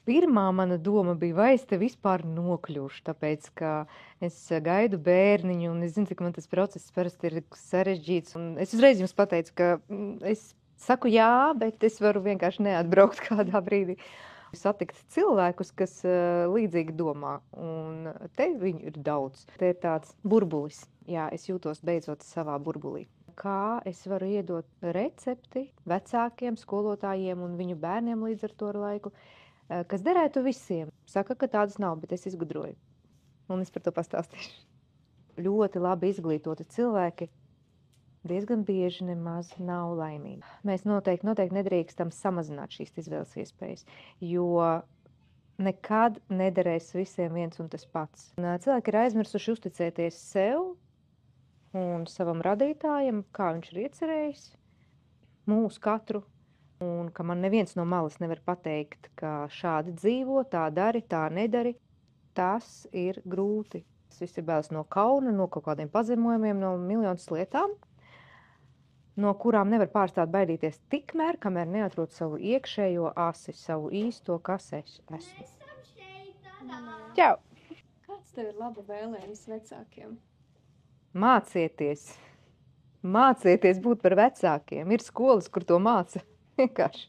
Pirmā mana doma bija, vai es te vispār nokļūšu, tāpēc, ka es gaidu bērniņu, un es zinu, cik man tas process parasti ir sarežģīts, un es uzreiz jums pateicu, ka es saku jā, bet es varu vienkārši neatbraukt kādā brīdī. Satikt cilvēkus, kas līdzīgi domā, un te viņu ir daudz. Te ir tāds burbulis. Jā, es jūtos beidzot savā burbulī. Kā es varu iedot recepti vecākiem, skolotājiem un viņu bērniem līdz ar to laiku, kas derētu visiem. Saka, ka tādas nav, bet es izgudroju. Un es par to pastāstīšu. Ļoti labi izglītoti cilvēki diezgan bieži nemaz nav laimīgi. Mēs noteikti nedrīkstam samazināt šīs izvēles iespējas, jo nekad nederēs visiem viens un tas pats. Cilvēki ir aizmirsuši uzticēties sev un savam radītājam, kā viņš ir iecerējis mūsu katru, un ka man neviens no malas nevar pateikt, ka šādi dzīvo, tā dari, tā nedari. Tas ir grūti. Tas viss ir bailes no kauna, no kaut kādiem pazemojumiem, no miljonas lietām, no kurām nevar pārstāt baidīties tikmēr, kamēr neatrod savu iekšējo asi, savu īsto, kas es esmu. Čau! Kāds tev ir laba vēlējums vecākiem? Mācieties! Mācieties būt par vecākiem! Ir skolas, kur to māca. Vienkārši.